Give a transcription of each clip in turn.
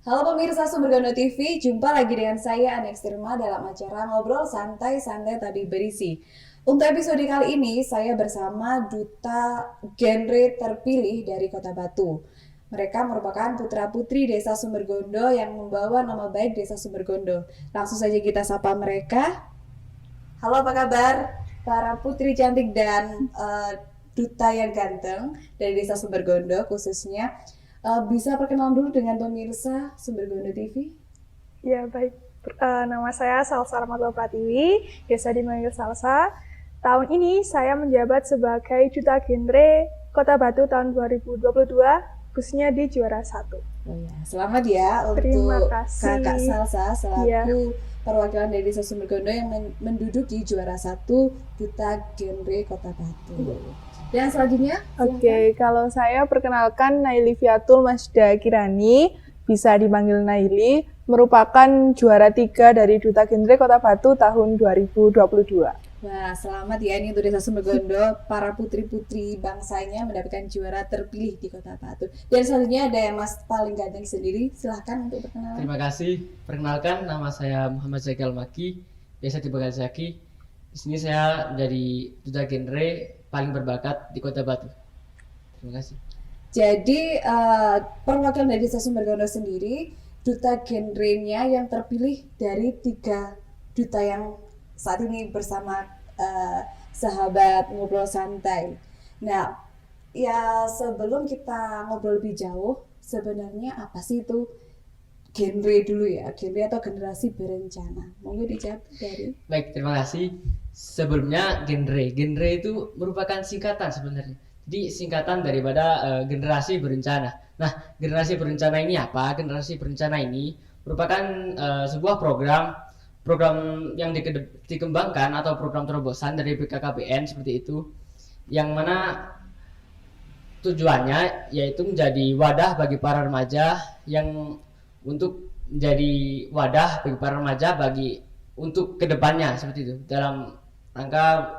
Halo pemirsa Sumbergondo TV, jumpa lagi dengan saya Anex Tirma dalam acara Ngobrol Santai-Santai Tapi Berisi. Untuk episode kali ini, saya bersama Duta Genre terpilih dari Kota Batu. Mereka merupakan putra-putri Desa Sumbergondo yang membawa nama baik Desa Sumbergondo. Langsung saja kita sapa mereka. Halo, apa kabar? Para putri cantik dan duta yang ganteng dari Desa Sumbergondo khususnya. Bisa perkenalan dulu dengan pemirsa Sumbergondo TV? Ya, baik. Nama saya Salsa Rahmatullah Pratiwi, biasa dipanggil Salsa. Tahun ini saya menjabat sebagai Duta Genre Kota Batu tahun 2022, khususnya di juara 1. Oh ya, selamat ya untuk Kakak Salsa selaku perwakilan dari Desa Sumbergondo yang menduduki juara 1 Duta Genre Kota Batu. Dan selanjutnya? Oke, kalau saya perkenalkan Naili Fiatul Masda Kirani, bisa dipanggil Naili, merupakan juara 3 dari Duta Genre Kota Batu tahun 2022. Wah, selamat ya ini untuk Desa Sumbergondo, para putri-putri bangsanya mendapatkan juara terpilih di Kota Batu. Dan selanjutnya ada yang Mas paling ganteng sendiri, silahkan untuk perkenalan. Terima kasih, perkenalkan nama saya Muhammad Zaki Al-Maki, biasa dipanggil Zaki. Di sini saya menjadi Duta Genre paling berbakat di Kota Batu. Terima kasih. Jadi perwakilan dari Desa Sumbergondo sendiri, duta genrenya yang terpilih dari 3 duta yang saat ini bersama sahabat ngobrol santai. Nah, ya sebelum kita ngobrol lebih jauh, sebenarnya apa sih itu genre dulu ya, genre atau generasi berencana? Monggo dijawab dari. Baik, terima kasih. Sebelumnya genre itu merupakan singkatan sebenarnya. Jadi singkatan daripada generasi berencana. Nah, generasi berencana ini apa? Generasi berencana ini merupakan sebuah program yang dikembangkan atau program terobosan dari BKKBN seperti itu, yang mana tujuannya yaitu menjadi wadah bagi para remaja yang untuk menjadi wadah bagi para remaja untuk kedepannya seperti itu dalam rangka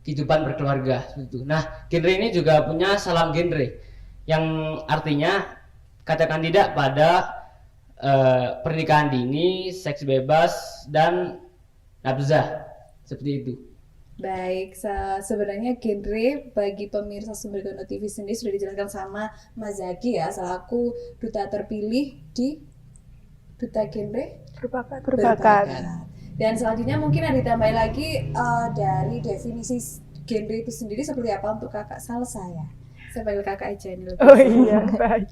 kehidupan berkeluarga seperti itu. Nah, genre ini juga punya salam genre yang artinya katakan tidak pada pernikahan dini, seks bebas dan nafzah seperti itu. Baik, sebenarnya genre bagi pemirsa Sumbergondo TV sendiri sudah dijelaskan sama Mas Zaki ya, selaku duta terpilih di Duta Genre Berbakat. Dan selanjutnya mungkin ada ditambah lagi dari definisi genre itu sendiri seperti apa untuk Kakak Salsa ya. Saya panggil Kakak aja ini. Oh iya, baik.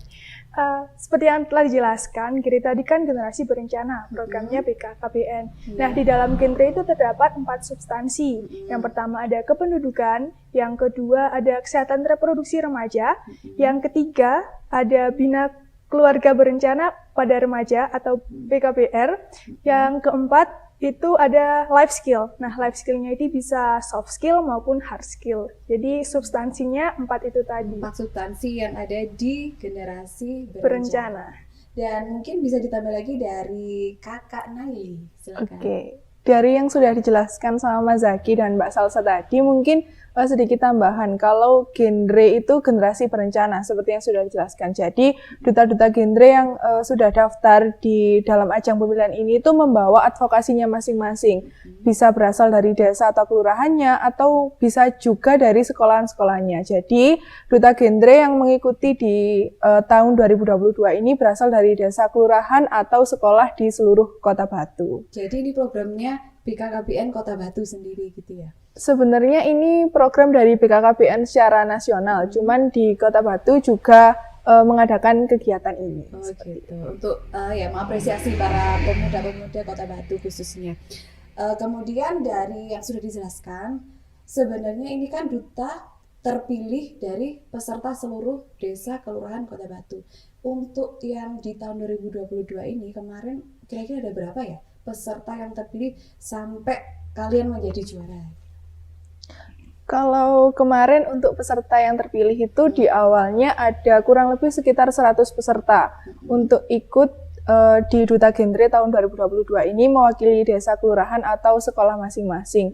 Seperti yang telah dijelaskan, Giri tadi kan generasi berencana, programnya BKKBN. Nah, di dalam genre itu terdapat 4 substansi. Yang pertama ada kependudukan, yang kedua ada kesehatan reproduksi remaja, yang ketiga ada bina keluarga berencana pada remaja atau BKBR, yang keempat itu ada life skill. Nah, life skill-nya itu bisa soft skill maupun hard skill. Jadi substansinya 4 itu tadi. 4 substansi yang ada di generasi berencana. Dan mungkin bisa ditambah lagi dari Kakak Naili. Silakan. Oke. Dari yang sudah dijelaskan sama Mas Zaki dan Mbak Salsa tadi, mungkin sedikit tambahan. Kalau genre itu generasi berencana, seperti yang sudah dijelaskan. Jadi, duta-duta genre yang sudah daftar di dalam ajang pemilihan ini itu membawa advokasinya masing-masing. Bisa berasal dari desa atau kelurahannya, atau bisa juga dari sekolahan-sekolahnya. Jadi, duta genre yang mengikuti di tahun 2022 ini berasal dari desa, kelurahan, atau sekolah di seluruh Kota Batu. Jadi ini programnya BKKBN Kota Batu sendiri gitu ya? Sebenarnya ini program dari BKKBN secara nasional, cuman di Kota Batu juga mengadakan kegiatan ini. Oh gitu, untuk ya mengapresiasi para pemuda-pemuda Kota Batu khususnya. Kemudian dari yang sudah dijelaskan, sebenarnya ini kan duta terpilih dari peserta seluruh desa kelurahan Kota Batu. Untuk yang di tahun 2022 ini kemarin kira-kira ada berapa ya peserta yang terpilih sampai kalian menjadi juara? Kalau kemarin untuk peserta yang terpilih itu di awalnya ada kurang lebih sekitar 100 peserta untuk ikut di Duta Genre tahun 2022 ini mewakili desa, kelurahan, atau sekolah masing-masing.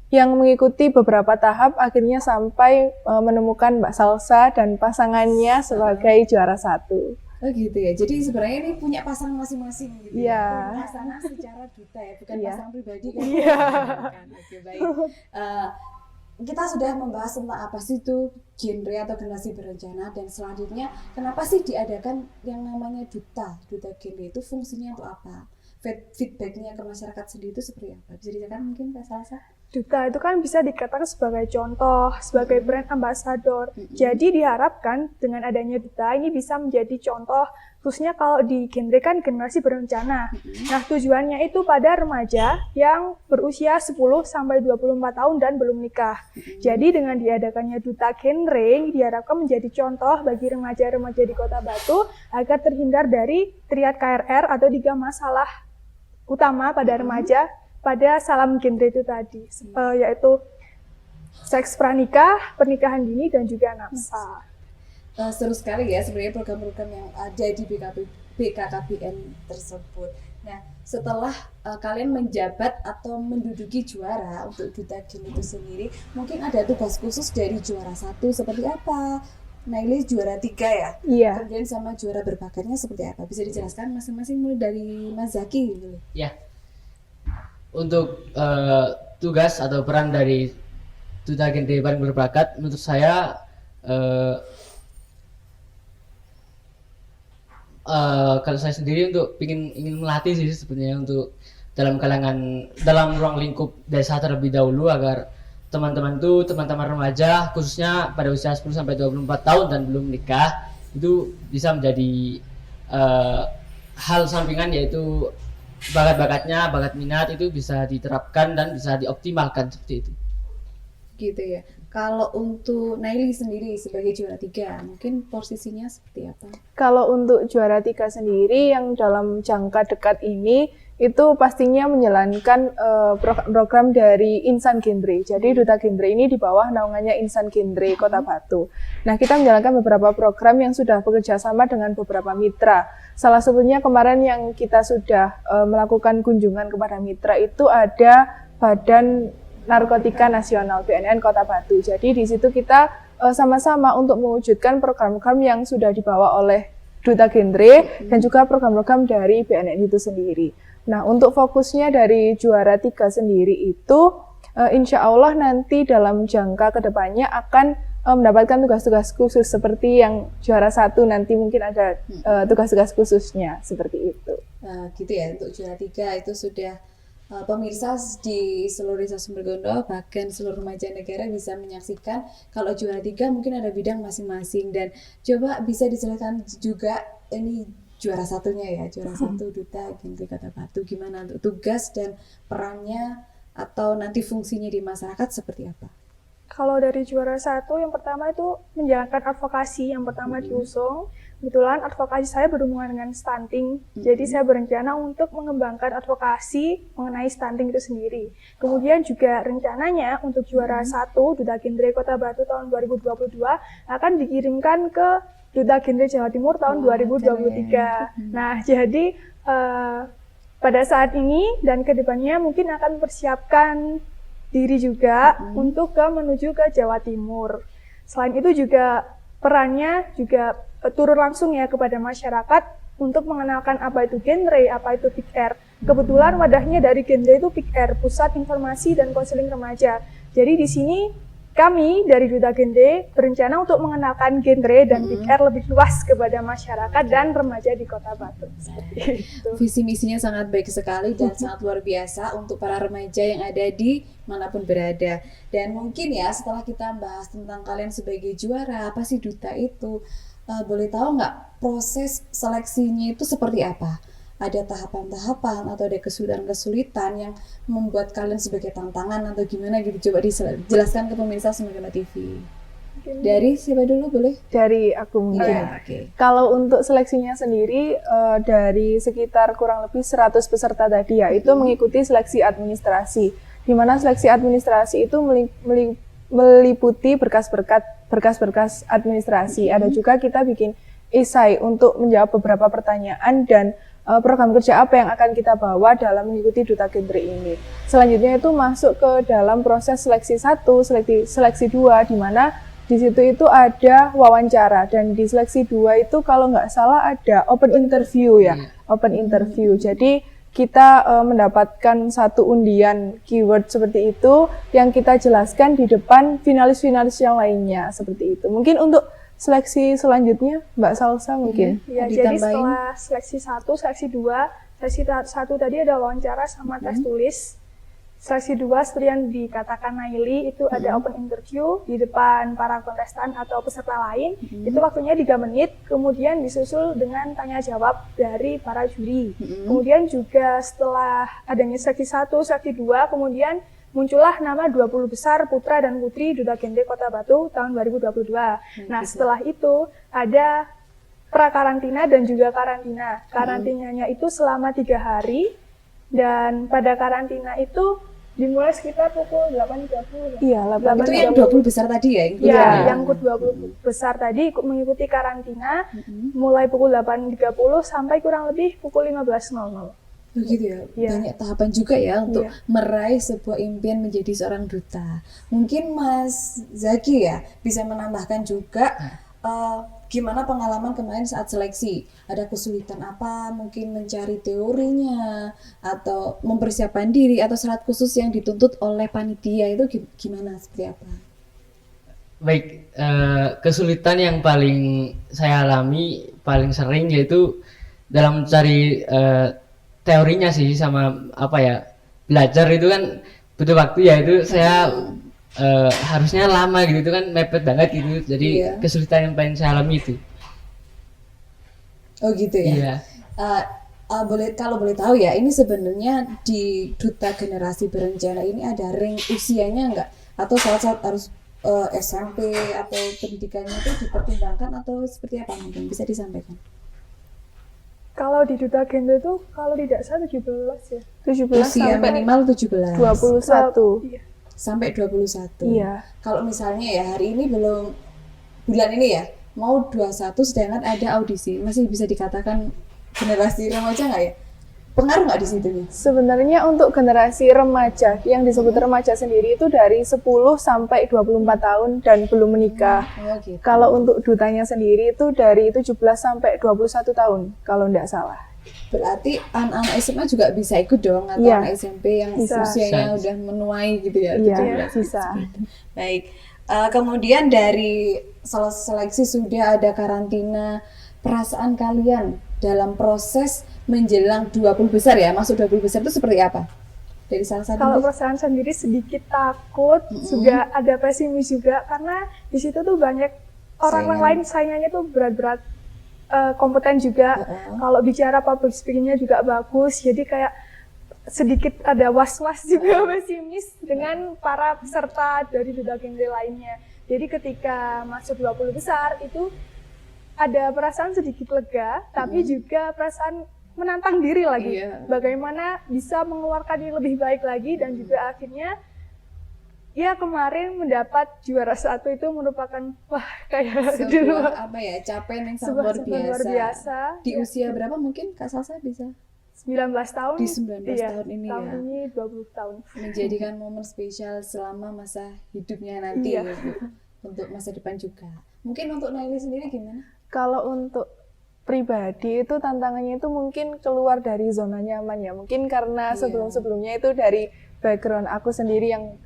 Yang mengikuti beberapa tahap akhirnya sampai menemukan Mbak Salsa dan pasangannya sebagai juara 1. Oh gitu ya. Jadi sebenarnya ini punya pasangan masing-masing gitu Iya. ya. Pasangan secara duta ya, bukan Iya. pasangan pribadi kan. Iya. Bukan. Oke, baik. Eh, kita sudah membahas tentang apa sih itu genre atau generasi berencana, dan selanjutnya kenapa sih diadakan yang namanya duta genre itu, fungsinya untuk apa? Feedbacknya ke masyarakat sendiri itu seperti apa? Bisa diceritakan mungkin Kak Salsa? Duta itu kan bisa dikatakan sebagai contoh, sebagai brand ambassador. Jadi diharapkan dengan adanya Duta ini bisa menjadi contoh, khususnya kalau di genre kan generasi berencana. Nah, tujuannya itu pada remaja yang berusia 10 sampai 24 tahun dan belum nikah. Jadi dengan diadakannya Duta Genre, diharapkan menjadi contoh bagi remaja-remaja di Kota Batu agar terhindar dari triad KRR atau 3 masalah utama pada remaja pada salam genre itu tadi, yaitu seks pranikah, pernikahan dini, dan juga nafsa. Seru sekali ya sebenarnya program-program yang ada di BKKBN tersebut. Nah, setelah kalian menjabat atau menduduki juara untuk Duta Genre itu sendiri, mungkin ada tugas khusus dari juara 1 seperti apa? Naili juara 3 ya? Iya. Kemudian sama juara berbakatnya seperti apa? Bisa dijelaskan masing-masing mulai dari Mas Zaki gitu. Ya, untuk tugas atau peran dari Duta Genre paling berbakat menurut saya kalau saya sendiri untuk ingin melatih sih sebenarnya untuk dalam ruang lingkup desa terlebih dahulu, agar teman-teman remaja khususnya pada usia 10 sampai 24 tahun dan belum nikah itu bisa menjadi hal sampingan, yaitu bakat minat itu bisa diterapkan dan bisa dioptimalkan seperti itu. Gitu ya. Kalau untuk Naili sendiri sebagai juara 3, mungkin posisinya seperti apa? Kalau untuk juara 3 sendiri yang dalam jangka dekat ini itu pastinya menjalankan program dari Insan Genre. Jadi Duta Genre ini di bawah naungannya Insan Genre Kota Batu. Nah, kita menjalankan beberapa program yang sudah bekerja sama dengan beberapa mitra. Salah satunya kemarin yang kita sudah melakukan kunjungan kepada mitra itu ada Badan Narkotika Nasional BNN Kota Batu. Jadi di situ kita sama-sama untuk mewujudkan program-program yang sudah dibawa oleh Duta Genre dan juga program-program dari BNN itu sendiri. Nah, untuk fokusnya dari juara 3 sendiri itu insya Allah nanti dalam jangka kedepannya akan mendapatkan tugas-tugas khusus seperti yang juara 1 nanti mungkin ada tugas-tugas khususnya seperti itu. Gitu ya, untuk juara 3 itu sudah pemirsa di seluruh desa Sumbergondo, bahkan seluruh remaja negara bisa menyaksikan kalau juara 3 mungkin ada bidang masing-masing. Dan coba bisa dijelaskan juga ini juara satunya ya, juara 1 Duta Genre Kota Batu, gimana untuk tugas dan perannya atau nanti fungsinya di masyarakat seperti apa? Kalau dari juara 1, yang pertama itu menjalankan advokasi yang pertama diusung. Kebetulan advokasi saya berhubungan dengan stunting, jadi saya berencana untuk mengembangkan advokasi mengenai stunting itu sendiri. Kemudian juga rencananya untuk juara 1 Duta Genre Kota Batu tahun 2022 akan dikirimkan ke Duta Genre Jawa Timur tahun 2023. Nah, jadi pada saat ini dan kedepannya mungkin akan mempersiapkan diri juga untuk menuju ke Jawa Timur. Selain itu juga perannya juga turun langsung ya kepada masyarakat untuk mengenalkan apa itu genre, apa itu PIKR. Kebetulan wadahnya dari genre itu PIKR, Pusat Informasi dan Konseling Remaja. Jadi di sini kami dari Duta Genre berencana untuk mengenalkan genre dan PIKR lebih luas kepada masyarakat dan remaja di Kota Batu. Seperti itu. Visi misinya sangat baik sekali dan sangat luar biasa untuk para remaja yang ada di manapun berada. Dan mungkin ya setelah kita bahas tentang kalian sebagai juara, apa sih Duta itu? Boleh tahu nggak proses seleksinya itu seperti apa? Ada tahapan-tahapan atau ada kesulitan-kesulitan yang membuat kalian sebagai tantangan atau gimana gitu? Coba dijelaskan ke pemirsa Sumbergema TV. Dari siapa dulu boleh? Dari aku mungkin. Ya, oke. Kalau untuk seleksinya sendiri dari sekitar kurang lebih 100 peserta tadi ya, itu mengikuti seleksi administrasi. Di mana seleksi administrasi itu meliputi berkas-berkas administrasi. Ada juga kita bikin esai untuk menjawab beberapa pertanyaan dan program kerja apa yang akan kita bawa dalam mengikuti Duta Genre ini. Selanjutnya itu masuk ke dalam proses seleksi 1, seleksi 2, di mana Di situ itu ada wawancara, dan di seleksi 2 itu kalau nggak salah ada open interview ya, open interview. Jadi kita mendapatkan satu undian keyword seperti itu yang kita jelaskan di depan finalis-finalis yang lainnya seperti itu. Mungkin untuk seleksi selanjutnya Mbak Salsa mungkin. Ya, jadi Ditambahin. setelah seleksi 1, seleksi 2, seleksi 1 tadi ada wawancara sama tes tulis. Seleksi 2 seperti yang dikatakan Naili itu ada open interview di depan para kontestan atau peserta lain. Itu waktunya 3 menit, kemudian disusul dengan tanya jawab dari para juri. Kemudian juga setelah adanya seleksi 1, seleksi 2, kemudian muncullah nama 20 besar putra dan putri Duta Genre Kota Batu tahun 2022. Nah, setelah itu ada prakarantina dan juga karantina. Karantinanya itu selama 3 hari, dan pada karantina itu dimulai sekitar pukul 8.30. Iya, Itu yang 20 besar tadi ya? yang Ya, ikut yang ikut 20 besar tadi mengikuti karantina mulai pukul 8.30 sampai kurang lebih pukul 15.00. Begitu ya, Iya. banyak tahapan juga ya untuk Iya. meraih sebuah impian menjadi seorang duta. Mungkin Mas Zaki ya bisa menambahkan juga gimana pengalaman kemarin saat seleksi. Ada kesulitan apa, mungkin mencari teorinya, atau mempersiapkan diri, atau syarat khusus yang dituntut oleh panitia itu gimana, seperti apa? Baik, kesulitan yang paling saya alami paling sering yaitu dalam mencari teorinya sih, sama apa ya, belajar itu kan butuh waktu ya, itu saya harusnya lama gitu, itu kan mepet banget gitu, jadi Iya. kesulitan yang paling saya alami itu. Oh gitu ya. Iya. Kalau boleh tahu ya, ini sebenarnya di Duta Generasi Berencana ini ada rank usianya enggak? Atau saat-saat harus SMP atau pendidikannya itu dipertimbangkan, atau seperti apa, mungkin bisa disampaikan? Kalau di Duta Genre itu kalau tidak salah 17 ya. 17 Usia sampai minimal 17 21. Iya. sampai 21. Iya. Kalau misalnya ya hari ini belum, bulan ini ya mau 21 sedangkan ada audisi, masih bisa dikatakan generasi remaja nggak ya? Pengaruh nggak di situ nih? Sebenarnya untuk generasi remaja, yang disebut remaja sendiri itu dari 10 sampai 24 tahun dan belum menikah. Oh gitu. Kalau untuk dutanya sendiri itu dari 17 sampai 21 tahun, kalau tidak salah. Berarti anak-anak SMA juga bisa ikut dong, atau Iya. anak SMP yang Bisa. usianya Bisa. udah menuai gitu ya? Iya, 17. bisa. Baik. Kemudian dari seleksi sudah ada karantina. Perasaan kalian dalam proses menjelang 20 besar ya, masuk 20 besar itu seperti apa? Dari salah satu Kalau perasaan sendiri sedikit takut, juga ada pesimis juga karena di situ tuh banyak orang Saingan. lain saingannya tuh berat-berat, kompeten juga. Kalau bicara public speaking-nya juga bagus, jadi kayak sedikit ada was-was juga, pesimis dengan para peserta dari Duta Genre lainnya. Jadi ketika masuk 20 besar itu ada perasaan sedikit lega, tapi juga perasaan menantang diri lagi. Iya. Bagaimana bisa mengeluarkan yang lebih baik lagi, dan juga akhirnya ya kemarin mendapat juara 1 itu merupakan wah kayak dulu sebuah apa ya, capaian yang sangat sebuah luar capaian biasa. luar biasa. Di Ya, usia berapa mungkin Kak Salsa bisa 19 tahun. di 19 iya, tahun ini tahun ya, ini 20 tahun. menjadikan momen spesial selama masa hidupnya nanti Iya. ya, Bu. Untuk masa depan juga. Mungkin untuk Naili sendiri gimana? Kalau untuk pribadi itu tantangannya itu mungkin keluar dari zona nyaman ya. Mungkin karena Iya. sebelum-sebelumnya itu dari background aku sendiri yang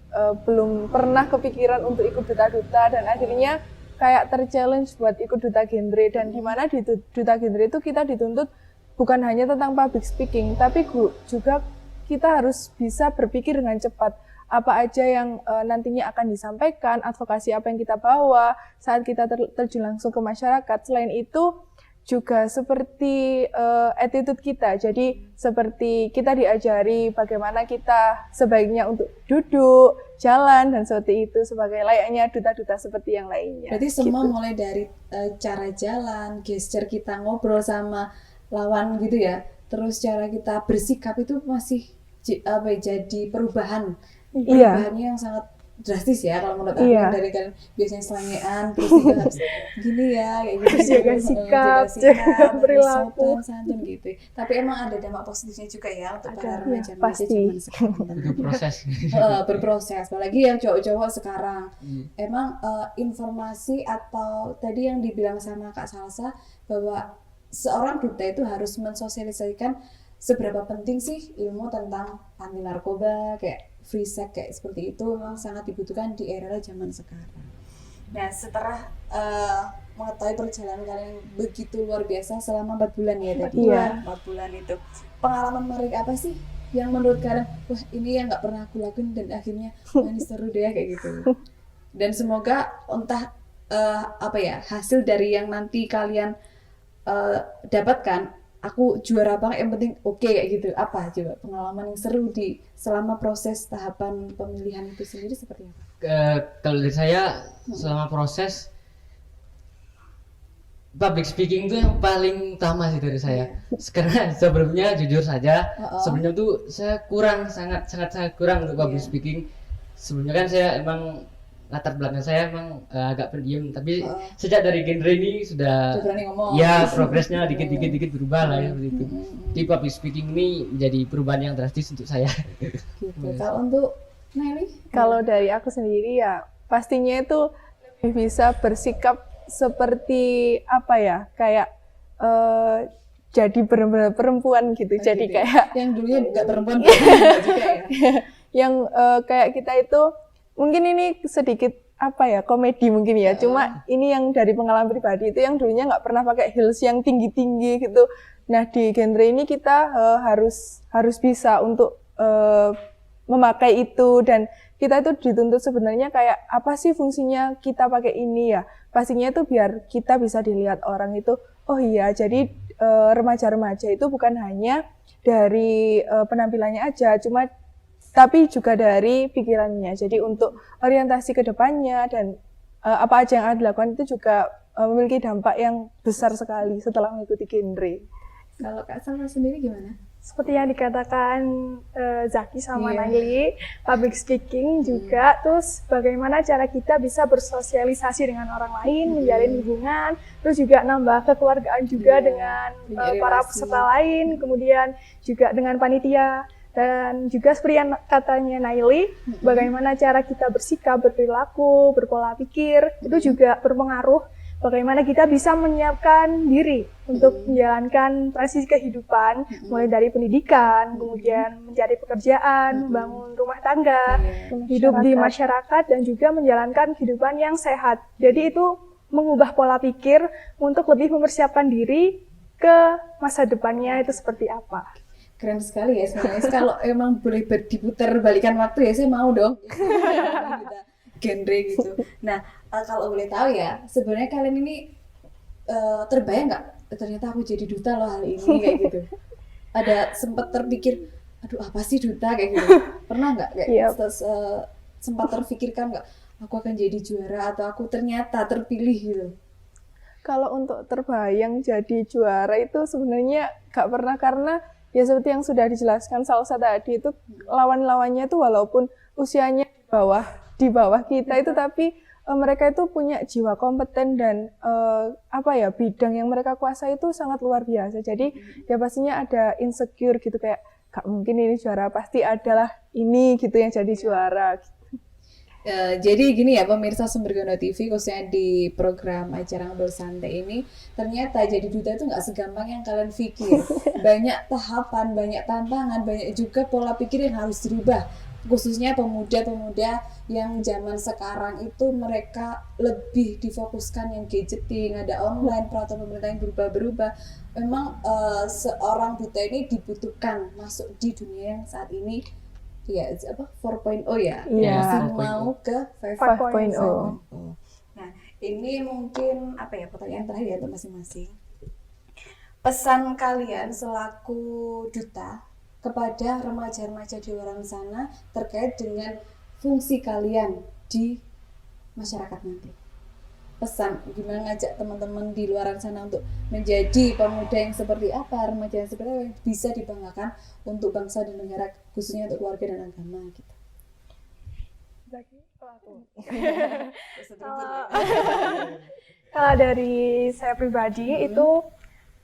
belum pernah kepikiran untuk ikut duta-duta, dan akhirnya kayak ter-challenge buat ikut Duta Genre, dan di mana di Duta Genre itu kita dituntut bukan hanya tentang public speaking, tapi juga kita harus bisa berpikir dengan cepat. Apa aja yang nantinya akan disampaikan, advokasi apa yang kita bawa saat kita terjun langsung ke masyarakat. Selain itu juga seperti attitude kita, jadi seperti kita diajari bagaimana kita sebaiknya untuk duduk, jalan, dan seperti itu sebagai layaknya duta-duta seperti yang lainnya. Berarti semua gitu. mulai dari cara jalan, gesture kita ngobrol sama lawan gitu ya, terus cara kita bersikap itu masih jadi perubahan. Iya. Perubahannya yang sangat drastis ya kalau menurut aku. Iya. Dari kalian biasanya selengean terus juga harus gini ya kayak gitu. Terus jaga sikap, jaga harus perilaku. sopan santun gitu. Tapi emang ada dampak positifnya juga ya untuk para Ada, remaja-remaja pasti. zaman sekarang. Itu proses. Berproses, apalagi yang cowok-cowok sekarang. Emang informasi atau tadi yang dibilang sama Kak Salsa bahwa seorang duta itu harus mensosialisasikan seberapa penting sih ilmu tentang anti narkoba kayak free sex kayak seperti itu memang sangat dibutuhkan di era zaman sekarang. Nah setelah mengetahui perjalanan kalian begitu luar biasa selama 4 bulan ya tadi. Iya. 4 bulan itu pengalaman menarik apa sih yang menurut kalian wah ini yang nggak pernah aku lakuin dan akhirnya wah ini seru deh kayak gitu. Dan semoga entah apa ya hasil dari yang nanti kalian dapatkan aku juara banget yang penting oke kayak gitu. Apa coba pengalaman yang seru di selama proses tahapan pemilihan itu sendiri seperti apa? Kalau dari saya selama proses public speaking itu yang paling utama sih dari saya. Karena sebelumnya jujur saja, sebelumnya tuh saya sangat kurang untuk public speaking. Sebelumnya kan saya emang latar belakang saya emang agak pendiam, tapi sejak dari genre ini sudah berani ngomong. ya progresnya dikit berubah lah ya seperti itu. Di public speaking ini menjadi perubahan yang drastis untuk saya. Gitu. Kalau untuk Nelly? Kalau dari aku sendiri ya pastinya itu lebih bisa bersikap seperti apa ya kayak jadi benar-benar perempuan gitu. Jadi gitu. kayak Yang dulunya nggak perempuan juga ya. yang kayak kita itu mungkin ini sedikit apa ya komedi mungkin ya. Cuma ini yang dari pengalaman pribadi itu yang dulunya nggak pernah pakai heels yang tinggi-tinggi gitu. Nah di genre ini kita harus bisa untuk memakai itu dan kita itu dituntut sebenarnya kayak apa sih fungsinya kita pakai ini ya. Pastinya itu biar kita bisa dilihat orang itu oh iya jadi remaja-remaja itu bukan hanya dari penampilannya aja cuma tapi juga dari pikirannya. Jadi untuk orientasi ke depannya dan apa aja yang ada dilakukan itu juga memiliki dampak yang besar sekali setelah mengikuti genre. Kalau Kak Salma sendiri gimana? Seperti yang dikatakan Zaki sama Iya. Naili, public speaking juga, terus bagaimana cara kita bisa bersosialisasi dengan orang lain, menjalin hubungan, terus juga nambah kekeluargaan juga Iya, dengan punya para relasi. peserta lain, kemudian juga dengan panitia, dan juga seperti yang katanya Naili, bagaimana cara kita bersikap, berperilaku, berpola pikir, itu juga berpengaruh bagaimana kita bisa menyiapkan diri untuk menjalankan transisi kehidupan, mulai dari pendidikan, kemudian mencari pekerjaan, membangun rumah tangga, hidup di masyarakat, dan juga menjalankan kehidupan yang sehat. Jadi itu mengubah pola pikir untuk lebih mempersiapkan diri ke masa depannya itu seperti apa. Keren sekali ya sebenarnya. Kalau emang boleh diputar balikan waktu ya saya mau dong. Genre gitu. Nah kalau boleh tahu ya sebenarnya kalian ini terbayang nggak ternyata aku jadi duta loh hal ini kayak gitu. Ada sempat terpikir aduh apa sih duta kayak gitu. Pernah nggak kayak sempat terpikirkan nggak aku akan jadi juara atau aku ternyata terpilih gitu. Kalau untuk terbayang jadi juara itu sebenarnya gak pernah karena ya seperti yang sudah dijelaskan Salsa tadi itu lawan-lawannya itu walaupun usianya di bawah kita itu tapi mereka itu punya jiwa kompeten dan bidang yang mereka kuasai itu sangat luar biasa. Jadi ya pastinya ada insecure gitu kayak gak mungkin ini juara, pasti adalah ini gitu yang jadi juara. Jadi gini ya pemirsa Sumbergono TV khususnya di program acara ngobrol santai ini ternyata jadi duta itu nggak segampang yang kalian pikir. Banyak tahapan, banyak tantangan, banyak juga pola pikir yang harus dirubah. Khususnya pemuda-pemuda yang zaman sekarang itu mereka lebih difokuskan yang gadgeting, ada online, peraturan pemerintah yang berubah-berubah. Memang seorang duta ini dibutuhkan masuk di dunia yang saat ini ya 4.0 ya. Iya. Masih mau ke 5.0. Nah, ini mungkin pertanyaan terakhir ya untuk masing-masing. Pesan kalian selaku duta kepada remaja-remaja di luar sana terkait dengan fungsi kalian di masyarakat nanti. Pesan gimana ngajak teman-teman di luar sana untuk menjadi pemuda yang seperti apa, remaja yang seperti apa yang bisa dibanggakan untuk bangsa dan negara khususnya untuk keluarga dan agama gitu. Kalau kalau dari saya pribadi itu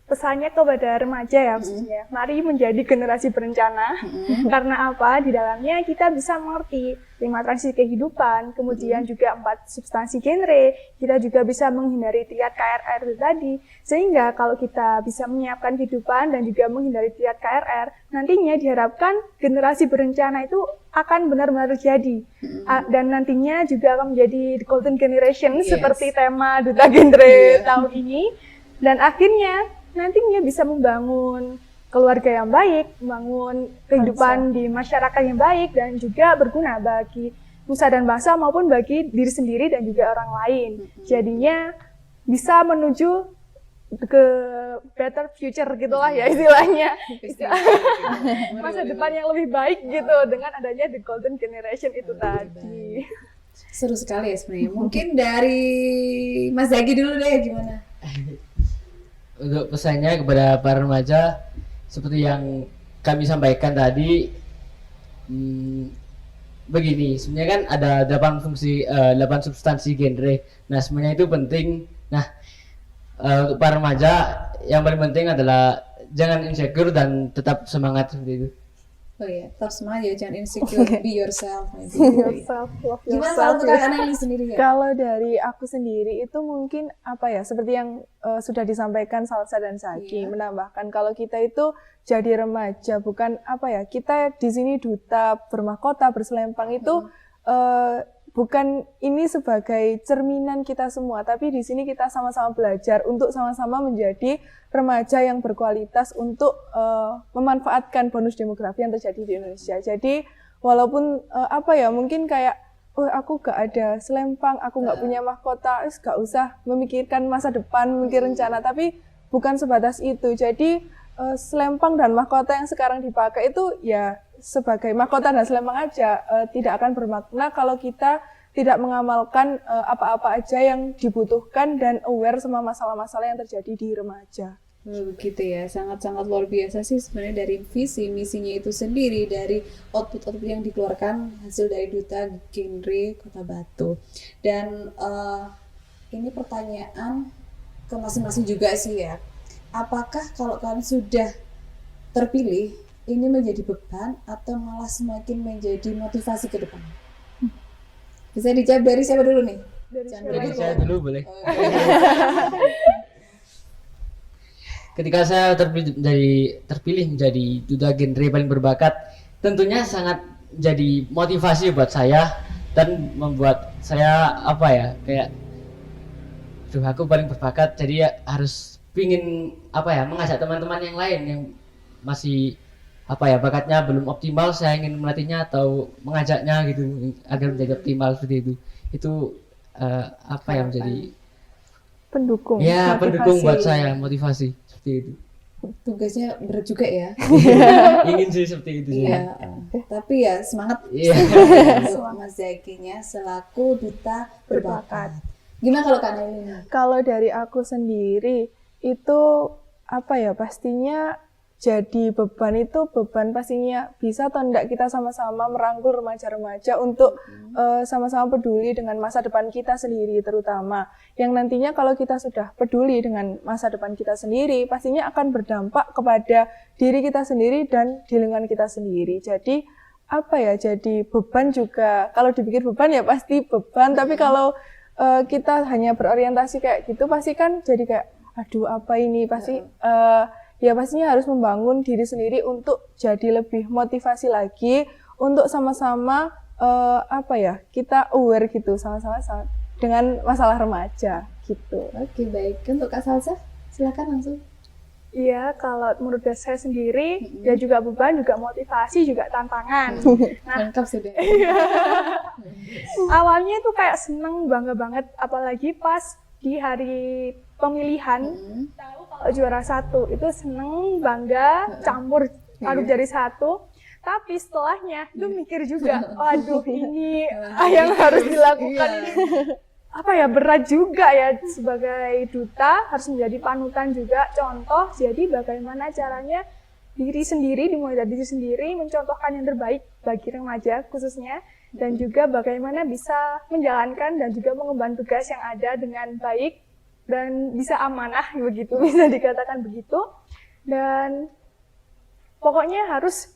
pesannya kepada remaja ya khususnya, mari menjadi generasi berencana. Karena apa? Di dalamnya kita bisa mengerti 5 transisi kehidupan, kemudian juga 4 substansi genre, kita juga bisa menghindari triad KRR itu tadi. Sehingga kalau kita bisa menyiapkan kehidupan dan juga menghindari triad KRR, nantinya diharapkan generasi berencana itu akan benar-benar terjadi. Dan nantinya juga akan menjadi the golden generation seperti tema Duta Genre tahun ini. Dan akhirnya nantinya bisa membangun keluarga yang baik, membangun kehidupan di masyarakat yang baik, dan juga berguna bagi nusa dan bangsa maupun bagi diri sendiri dan juga orang lain. Jadinya bisa menuju ke better future gitulah ya istilahnya. Masa depan yang lebih baik gitu dengan adanya the golden generation itu tadi. Seru sekali ya sebenarnya. Mungkin dari Mas Zaki dulu deh, gimana? Untuk pesannya kepada para remaja seperti yang kami sampaikan tadi, begini, sebenarnya kan ada 8 substansi genre. Nah, sebenarnya itu penting. Nah, untuk para remaja yang paling penting adalah jangan insecure dan tetap semangat seperti itu. Oh iya, tetap semangat ya, jangan insecure, be yourself. Yourself, love Gimana yourself. kalau untuk kakak ini sendiri ya? Kalau dari aku sendiri itu mungkin apa ya, seperti yang sudah disampaikan Salsa dan Zaki, menambahkan kalau kita itu jadi remaja, bukan apa ya, kita di sini duta bermahkota berselempang itu bukan ini sebagai cerminan kita semua, tapi di sini kita sama-sama belajar untuk sama-sama menjadi remaja yang berkualitas untuk memanfaatkan bonus demografi yang terjadi di Indonesia. Jadi walaupun apa ya, mungkin kayak oh aku gak ada selempang, aku gak punya mahkota, gak usah memikirkan masa depan, memikir rencana, tapi bukan sebatas itu. Jadi selempang dan mahkota yang sekarang dipakai itu ya sebagai mahkota dan selempang aja, tidak akan bermakna kalau kita tidak mengamalkan apa-apa aja yang dibutuhkan dan aware sama masalah-masalah yang terjadi di remaja. Begitu ya, sangat-sangat luar biasa sih sebenarnya dari visi misinya itu sendiri, dari output yang dikeluarkan hasil dari Duta Genre Kota Batu. Dan ini pertanyaan ke masing-masing juga sih ya, apakah kalau kalian sudah terpilih ini menjadi beban atau malah semakin menjadi motivasi ke depan? Bisa dijawab dari siapa dulu nih? Dari saya dulu boleh. Ketika saya terpilih menjadi Duta Genre paling berbakat, tentunya sangat jadi motivasi buat saya dan membuat saya apa ya, kayak aku paling berbakat, jadi ya harus pingin apa ya, mengajak teman-teman yang lain yang masih apa ya, bakatnya belum optimal, saya ingin melatihnya atau mengajaknya gitu agar menjadi optimal seperti itu. Itu apa yang menjadi Pendukung. ya motivasi. pendukung buat saya, motivasi seperti itu. Tugasnya berat juga ya. Ingin sih seperti itu. Iya, tapi ya semangat Iya. untuk Mas Zakinya selaku Duta Berbakat. Gimana kalau Kak Nailina? Kalau dari aku sendiri itu apa ya, pastinya jadi beban itu beban pastinya bisa atau enggak kita sama-sama merangkul remaja-remaja untuk sama-sama peduli dengan masa depan kita sendiri, terutama yang nantinya kalau kita sudah peduli dengan masa depan kita sendiri pastinya akan berdampak kepada diri kita sendiri dan di lingkungan kita sendiri. Jadi apa ya, jadi beban juga, kalau dipikir beban ya pasti beban, tapi kalau kita hanya berorientasi kayak gitu pasti kan jadi kayak aduh apa ini, pasti ya pastinya harus membangun diri sendiri untuk jadi lebih motivasi lagi untuk sama-sama apa ya, kita aware gitu sama-sama dengan masalah remaja gitu. Oke, baik. Untuk Kak Salsa, silakan langsung. Iya, kalau menurut saya sendiri, ya juga beban, juga motivasi, juga tantangan. Lengkap sudah. Awalnya tuh kayak seneng, bangga banget, apalagi pas di hari pemilihan, tahu kalau juara 1, itu seneng, bangga, campur aduk jadi satu. Tapi setelahnya itu mikir juga, waduh ini yang harus dilakukan ini. Apa ya, berat juga ya sebagai duta, harus menjadi panutan juga, contoh. Jadi bagaimana caranya diri sendiri, dimulai dari diri sendiri, mencontohkan yang terbaik bagi remaja khususnya. dan juga bagaimana bisa menjalankan dan juga mengemban tugas yang ada dengan baik dan bisa amanah begitu, bisa dikatakan begitu. Dan pokoknya harus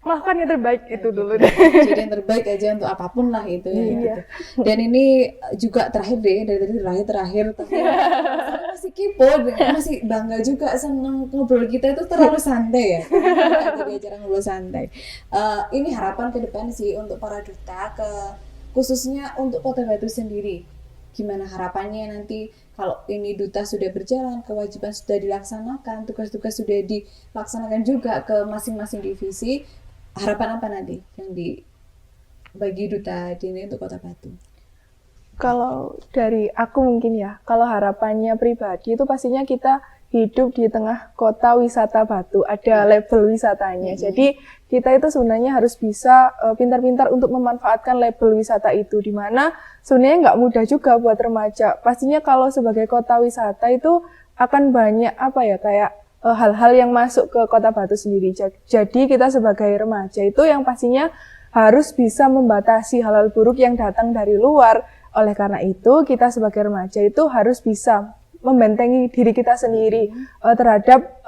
melakukan yang terbaik itu dulu deh. Jadi yang terbaik aja untuk apapun lah itu ya. Iya. Gitu. Dan ini juga terakhir deh, dari tadi terakhir tapi saya masih kepo, masih bangga juga seneng ngobrol kita itu terlalu santai ya. Di acara ngobrol santai. Ini harapan ke depan sih untuk para duta, khususnya untuk Kota Batu sendiri. Gimana harapannya nanti kalau ini duta sudah berjalan, kewajiban sudah dilaksanakan, tugas-tugas sudah dilaksanakan juga ke masing-masing divisi. Harapan apa nanti yang bagi duta ini untuk Kota Batu? Kalau dari aku mungkin ya, kalau harapannya pribadi itu pastinya kita hidup di tengah kota wisata Batu, ada label wisatanya. Jadi kita itu sebenarnya harus bisa pintar-pintar untuk memanfaatkan label wisata itu, di mana sebenarnya nggak mudah juga buat remaja. Pastinya kalau sebagai kota wisata itu akan banyak kayak hal-hal yang masuk ke Kota Batu sendiri. Jadi kita sebagai remaja itu yang pastinya harus bisa membatasi hal-hal buruk yang datang dari luar. Oleh karena itu, kita sebagai remaja itu harus bisa membentengi diri kita sendiri terhadap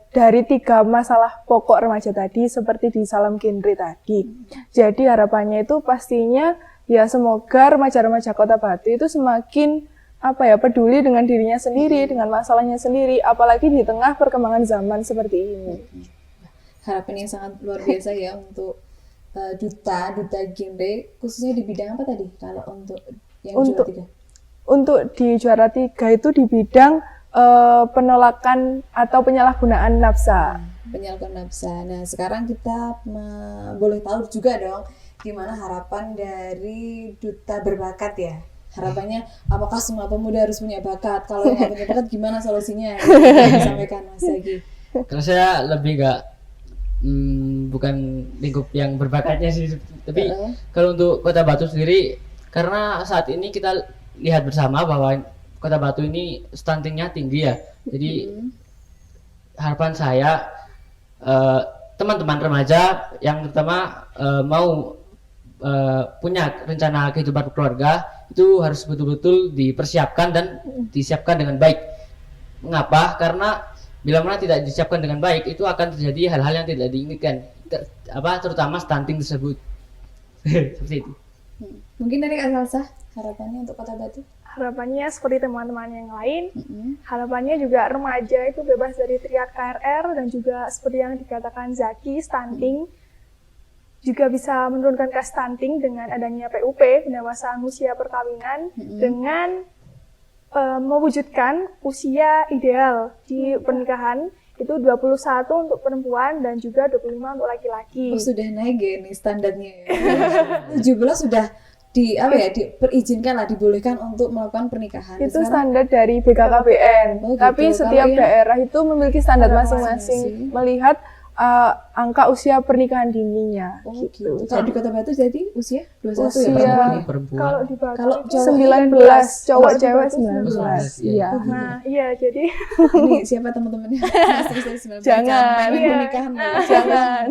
dari 3 masalah pokok remaja tadi seperti di Salam Genre tadi. Jadi harapannya itu pastinya ya semoga remaja-remaja Kota Batu itu semakin peduli dengan dirinya sendiri, dengan masalahnya sendiri, apalagi di tengah perkembangan zaman seperti ini. Harapan yang sangat luar biasa ya untuk duta genre, khususnya di bidang apa tadi? Kalau untuk yang juara 3? Untuk di juara 3 itu di bidang penolakan atau penyalahgunaan nafsa. Penyalahgunaan nafsa. Nah, sekarang kita boleh tahu juga dong gimana harapan dari duta berbakat ya. Harapannya apakah semua pemuda harus punya bakat? Kalau yang nggak punya bakat gimana solusinya? Disampaikan Mas Zaki. Kalau saya lebih bukan lingkup yang berbakatnya sih, tapi kalau untuk Kota Batu sendiri, karena saat ini kita lihat bersama bahwa Kota Batu ini stuntingnya tinggi ya. Jadi harapan saya teman-teman remaja yang terutama mau punya rencana kehidupan keluarga itu harus betul-betul dipersiapkan dan disiapkan dengan baik. Mengapa? Karena bila mana tidak disiapkan dengan baik itu akan terjadi hal-hal yang tidak diinginkan, terutama stunting tersebut. Seperti itu. Mungkin dari Kak Salsa harapannya untuk Kota Batu? Harapannya seperti teman-teman yang lain, harapannya juga remaja itu bebas dari teriak KRR dan juga seperti yang dikatakan Zaki, stunting. Juga bisa menurunkan kelas stunting dengan adanya PUP, pendewasaan usia perkawinan, dengan mewujudkan usia ideal di pernikahan itu 21 untuk perempuan dan juga 25 untuk laki-laki. Oh, sudah naik ya nih standarnya ya. 17 sudah diperizinkan lah, dibolehkan untuk melakukan pernikahan. Itu sekarang, standar dari BKKBN. Oh, Tapi gitu. setiap Kalau daerah itu memiliki standar masing-masing. masing-masing melihat angka usia pernikahan dininya. Oh gitu. Kalau di Kota Batu jadi usia 21 Usia- ya perempuan ya? Perempuan. Kalau di Batu Kalau itu cowok 19, cowok Kalau di cewek Batu 19. Iya. Nah, iya jadi Ini siapa teman-temannya? Jangan. Main pernikahan. Jangan.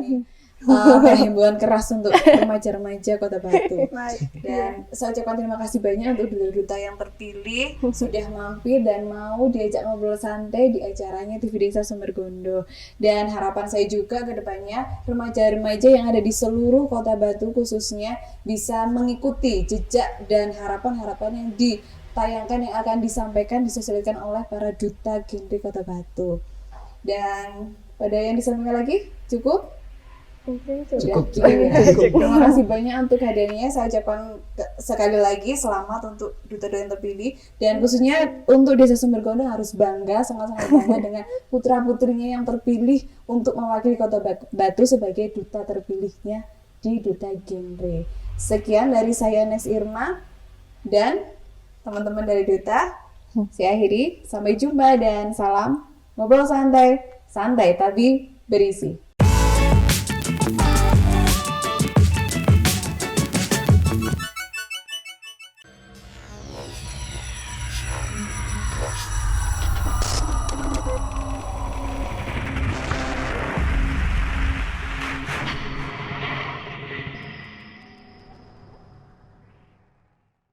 Himbauan keras untuk remaja-remaja Kota Batu. baik. Dan saya ucapkan terima kasih banyak untuk duta-duta yang terpilih sudah mampir dan mau diajak ngobrol santai di acaranya TV Desa Sumbergondo. Dan harapan saya juga ke depannya remaja-remaja yang ada di seluruh Kota Batu khususnya bisa mengikuti jejak dan harapan-harapan yang ditayangkan yang akan disampaikan disosialisasikan oleh para duta genre Kota Batu. Dan pada yang disampaikan lagi cukup? Mungkin Cukup. Terima kasih banyak untuk hadirnya. Saya ucapkan sekali lagi selamat untuk duta-duta yang terpilih dan khususnya untuk Desa Sumbergondo harus bangga, sangat-sangat bangga dengan putra-putrinya yang terpilih untuk mewakili Kota Batu sebagai duta terpilihnya di Duta Genre. Sekian dari saya Nes Irma dan teman-teman dari Duta. Saya akhiri, sampai jumpa dan salam ngobrol santai, santai tapi berisi.